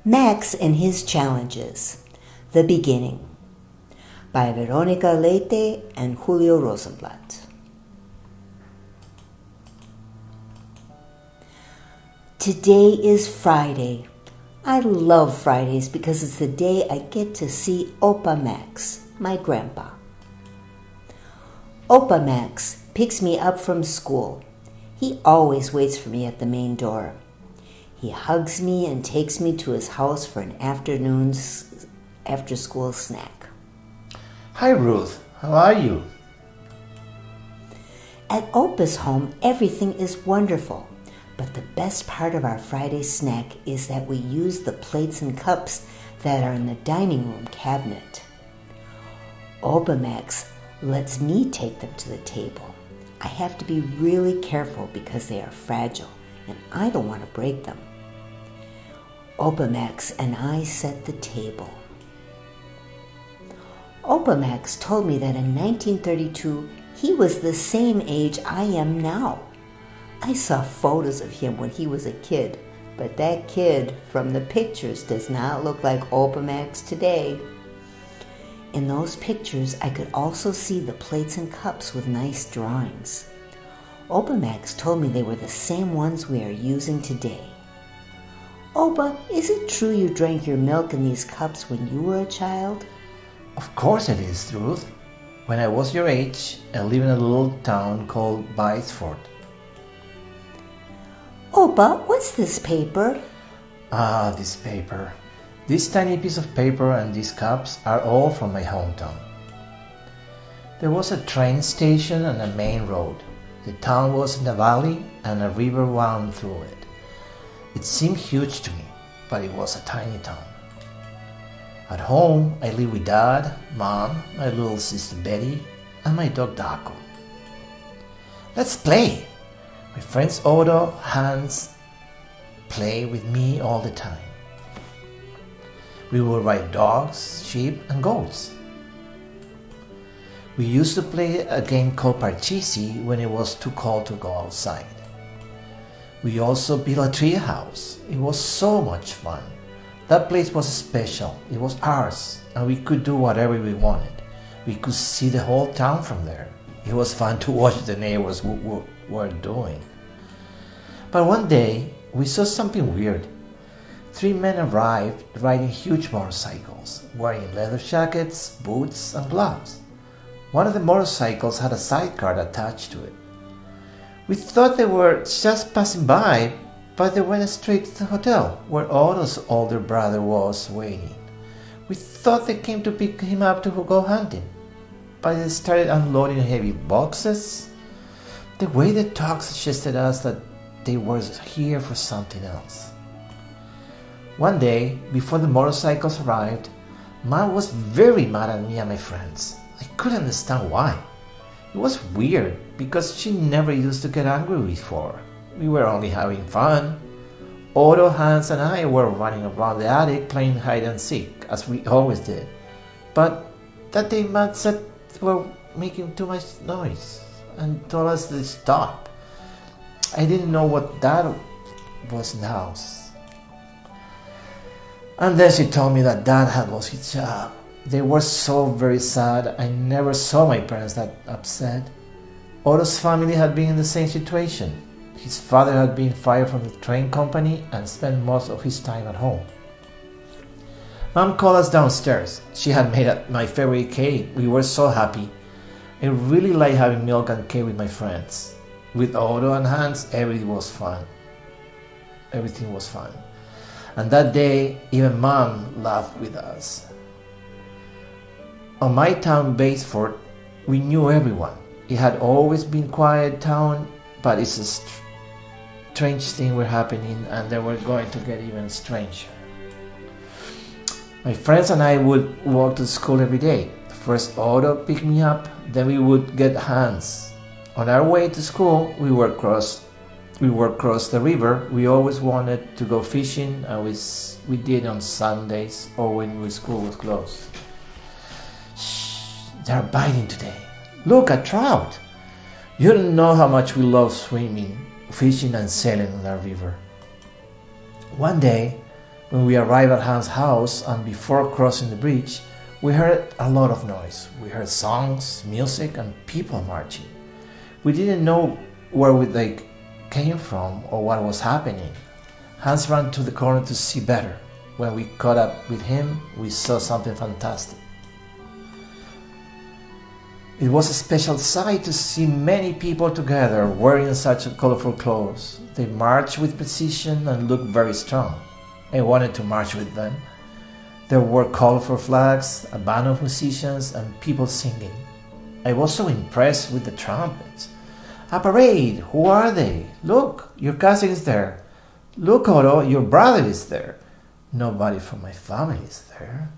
Max and His Challenges, The Beginning, by Veronica Leite and Julio Rosenblatt. Today is Friday. I love Fridays because it's the day I get to see Opa Max, my grandpa. Opa Max picks me up from school. He always waits for me at the main door. He hugs me and takes me to his house for an afternoon's after-school snack. Hi, Ruth. How are you? At Opa's home, everything is wonderful. But the best part of our Friday snack is that we use the plates and cups that are in the dining room cabinet. Opa Max lets me take them to the table. I have to be really careful because they are fragile and I don't want to break them. Opa Max and I set the table. Opa Max told me that in 1932 he was the same age I am now. I saw photos of him when he was a kid, but that kid from the pictures does not look like Opa Max today. In those pictures, I could also see the plates and cups with nice drawings. Opa Max told me they were the same ones we are using today. Opa, is it true you drank your milk in these cups when you were a child? Of course it is, Ruth. When I was your age, I lived in a little town called Beiseforth. Opa, what's this paper? This paper. This tiny piece of paper and these cups are all from my hometown. There was a train station and a main road. The town was in a valley and a river wound through it. It seemed huge to me, but it was a tiny town. At home, I lived with Dad, Mom, my little sister Betty, and my dog Daco. Let's play! My friends Otto, Hans play with me all the time. We would ride dogs, sheep, and goats. We used to play a game called Parchisi when it was too cold to go outside. We also built a tree house. It was so much fun. That place was special. It was ours, and we could do whatever we wanted. We could see the whole town from there. It was fun to watch the neighbors were doing. But one day, we saw something weird. 3 men arrived riding huge motorcycles, wearing leather jackets, boots, and gloves. One of the motorcycles had a sidecar attached to it. We thought they were just passing by, but they went straight to the hotel, where Otto's older brother was waiting. We thought they came to pick him up to go hunting, but they started unloading heavy boxes. The way they talked suggested us that they were here for something else. One day, before the motorcycles arrived, Mom was very mad at me and my friends. I couldn't understand why. It was weird because she never used to get angry before. We were only having fun. Otto, Hans, and I were running around the attic playing hide and seek, as we always did. But that day Mom said we were making too much noise and told us to stop. I didn't know what that was in the house. And then she told me that Dad had lost his job. They were so very sad. I never saw my parents that upset. Otto's family had been in the same situation. His father had been fired from the train company and spent most of his time at home. Mom called us downstairs. She had made my favorite cake. We were so happy. I really like having milk and cake with my friends. With Otto and Hans, everything was fun. And that day, even Mom laughed with us. On my town, Beiseforth, we knew everyone. It had always been a quiet town, but it's a strange thing were happening, and they were going to get even stranger. My friends and I would walk to school every day. First Otto picked me up, then we would get Hans. On our way to school, we would cross the river. We always wanted to go fishing, and we did on Sundays or when school was closed. Shh, they're biting today. Look, a trout! You don't know how much we love swimming, fishing, and sailing on our river. One day, When we arrived at Hans' house and before crossing the bridge, we heard a lot of noise. We heard songs, music, and people marching. We didn't know where they came from or what was happening. Hans ran to the corner to see better. When we caught up with him, we saw something fantastic. It was a special sight to see many people together wearing such colorful clothes. They marched with precision and looked very strong. I wanted to march with them. There were colorful flags, a band of musicians, and people singing. I was so impressed with the trumpets. A parade! Who are they? Look, your cousin is there. Look, Otto, your brother is there. Nobody from my family is there.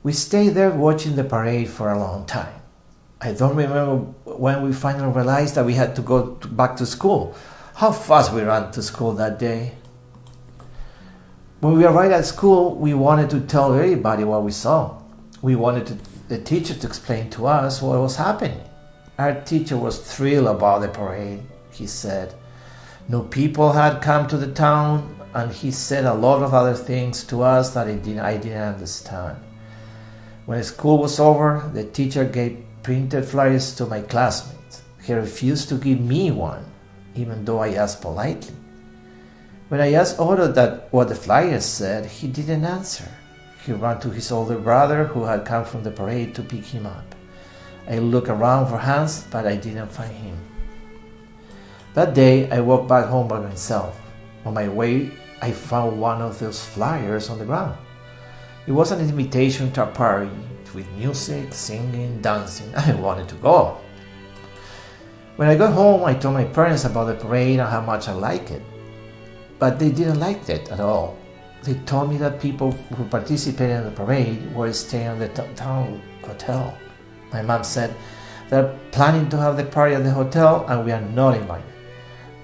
We stayed there watching the parade for a long time. I don't remember when we finally realized that we had to go back to school. How fast we ran to school that day. When we arrived at school, we wanted to tell everybody what we saw. We wanted the teacher to explain to us what was happening. Our teacher was thrilled about the parade. He said new people had come to the town, and he said a lot of other things to us that I didn't understand. When school was over, the teacher gave printed flyers to my classmates. He refused to give me one, even though I asked politely. When I asked Otto what the flyers said, he didn't answer. He ran to his older brother, who had come from the parade, to pick him up. I looked around for Hans, but I didn't find him. That day, I walked back home by myself. On my way, I found one of those flyers on the ground. It was an invitation to a party with music, singing, dancing. I wanted to go. When I got home, I told my parents about the parade and how much I liked it. But they didn't like it at all. They told me that people who participated in the parade were staying at the town hotel. My mom said they're planning to have the party at the hotel and we are not invited.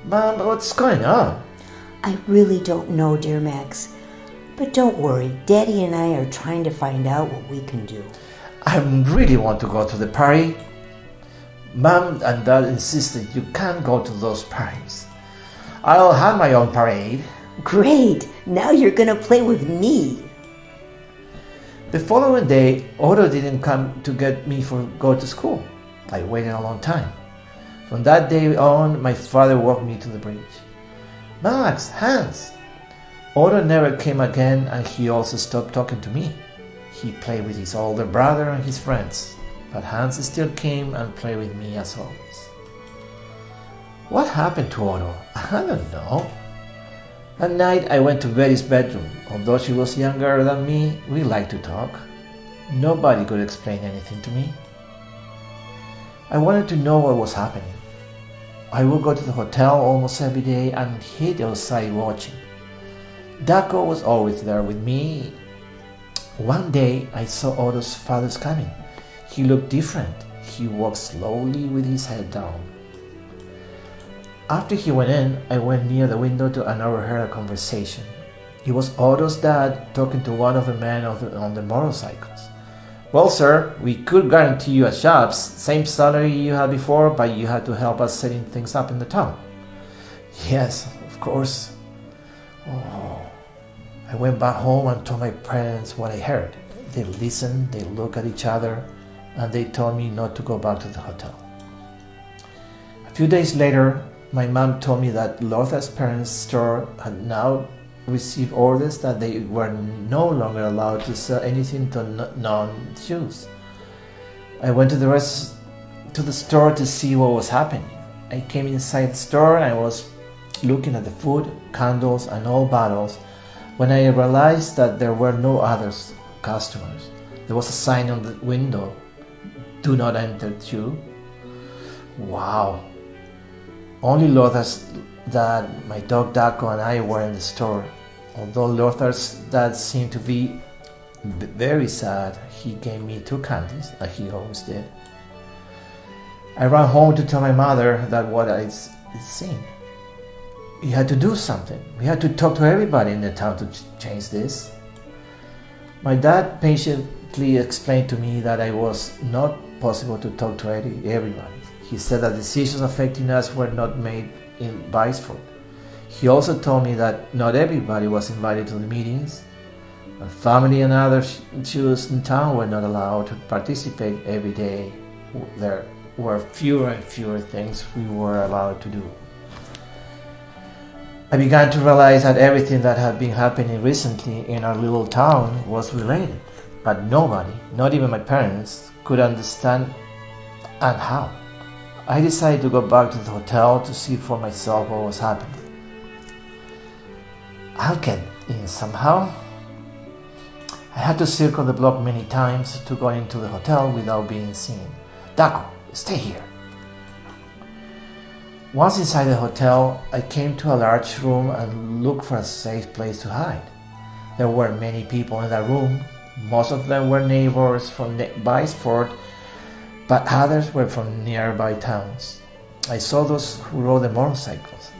Mom, what's going on? I really don't know, dear Max. But don't worry, Daddy and I are trying to find out what we can do. I really want to go to the party. Mom and Dad insisted you can't go to those parties. I'll have my own parade. Great! Now you're gonna play with me. The following day, Otto didn't come to get me for go to school. I waited a long time. From that day on, my father walked me to the bridge. Max, Hans. Otto never came again, and he also stopped talking to me. He played with his older brother and his friends, but Hans still came and played with me as always. What happened to Otto? I don't know. At night, I went to Betty's bedroom. Although she was younger than me, we liked to talk. Nobody could explain anything to me. I wanted to know what was happening. I would go to the hotel almost every day and hid outside watching. Daco was always there with me. One day, I saw Otto's father's coming. He looked different. He walked slowly with his head down. After he went in, I went near the window and overheard a conversation. It was Otto's dad talking to one of the men on the motorcycles. Well, sir, we could guarantee you a job, same salary you had before, but you had to help us setting things up in the town. Yes, of course. Oh. I went back home and told my parents what I heard. They listened, they looked at each other, and they told me not to go back to the hotel. A few days later, my mom told me that Lotha's parents' store had now received orders that they were no longer allowed to sell anything to non-Jews. I went to the store to see what was happening. I came inside the store and I was looking at the food, candles, and old bottles when I realized that there were no other customers. There was a sign on the window, "Do not enter Jew." Wow. Only Lothar's dad, my dog Daco, and I were in the store. Although Lothar's dad seemed to be very sad, he gave me 2 candies, like he always did. I ran home to tell my mother that what I'd seen. We had to do something. We had to talk to everybody in the town to change this. My dad patiently explained to me that it was not possible to talk to everybody. He said that decisions affecting us were not made in Beiseforth. He also told me that not everybody was invited to the meetings. My family and other Jews in town were not allowed to participate every day. There were fewer and fewer things we were allowed to do. I began to realize that everything that had been happening recently in our little town was related, but nobody, not even my parents, could understand and how. I decided to go back to the hotel to see for myself what was happening. I'll get in somehow. I had to circle the block many times to go into the hotel without being seen. Daco, stay here. Once inside the hotel, I came to a large room and looked for a safe place to hide. There were many people in that room. Most of them were neighbors from Beiseforth, but others were from nearby towns. I saw those who rode the motorcycles.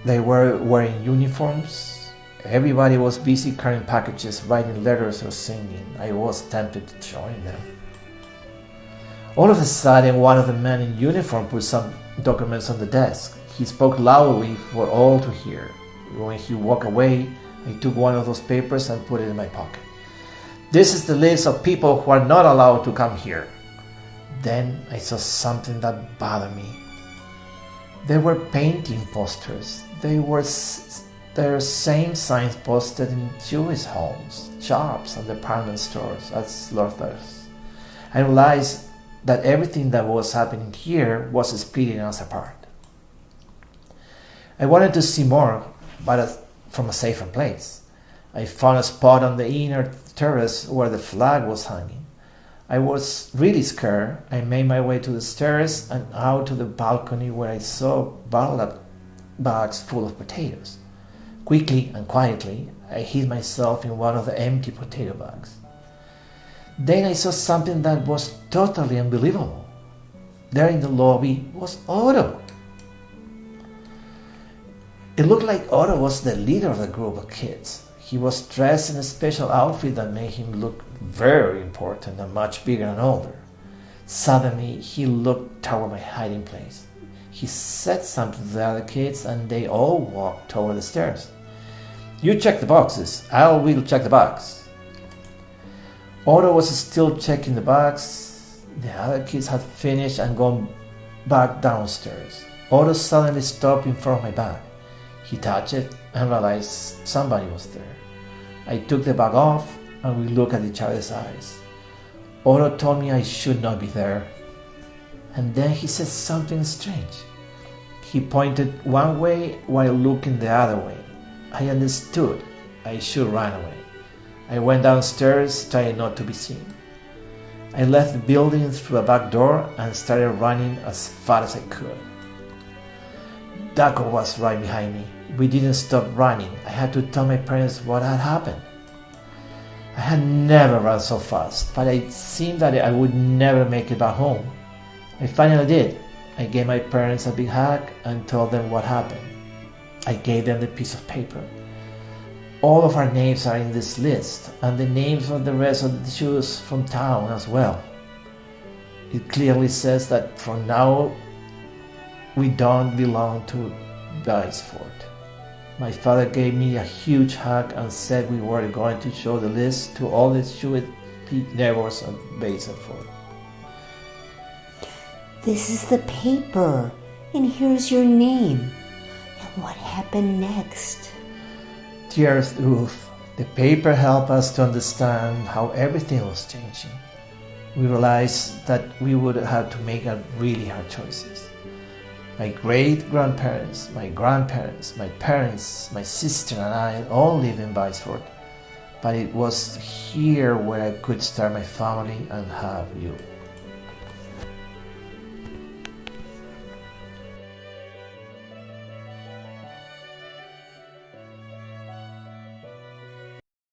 They were wearing uniforms. Everybody was busy carrying packages, writing letters or singing. I was tempted to join them. All of a sudden, one of the men in uniform put some documents on the desk. He spoke loudly for all to hear. When he walked away, I took one of those papers and put it in my pocket. This is the list of people who are not allowed to come here. Then I saw something that bothered me. There were painting posters. There are same signs posted in Jewish homes, shops, and department stores as slothers. I realized that everything that was happening here was splitting us apart. I wanted to see more, but from a safer place. I found a spot on the inner terrace where the flag was hanging. I was really scared. I made my way to the stairs and out to the balcony where I saw burlap bags full of potatoes. Quickly and quietly, I hid myself in one of the empty potato bags. Then I saw something that was totally unbelievable. There in the lobby was Otto. It looked like Otto was the leader of the group of kids. He was dressed in a special outfit that made him look very important and much bigger and older. Suddenly, he looked toward my hiding place. He said something to the other kids and they all walked toward the stairs. You check the boxes, I will check the box. Otto was still checking the box. The other kids had finished and gone back downstairs. Otto suddenly stopped in front of my bag. He touched it and realized somebody was there. I took the bag off and we looked at each other's eyes. Otto told me I should not be there. And then he said something strange. He pointed one way while looking the other way. I understood I should run away. I went downstairs trying not to be seen. I left the building through a back door and started running as fast as I could. Daco was right behind me. We didn't stop running. I had to tell my parents what had happened. I had never run so fast, but it seemed that I would never make it back home. I finally did. I gave my parents a big hug and told them what happened. I gave them the piece of paper. All of our names are in this list, and the names of the rest of the Jews from town as well. It clearly says that from now we don't belong to Beiseforth. My father gave me a huge hug and said we were going to show the list to all the Jewish neighbors of Beiseforth. This is the paper, and here's your name. And what happened next? Dearest Ruth, the paper helped us to understand how everything was changing. We realized that we would have to make really hard choices. My great-grandparents, my grandparents, my parents, my sister and I all live in Beiseforth, but it was here where I could start my family and have you.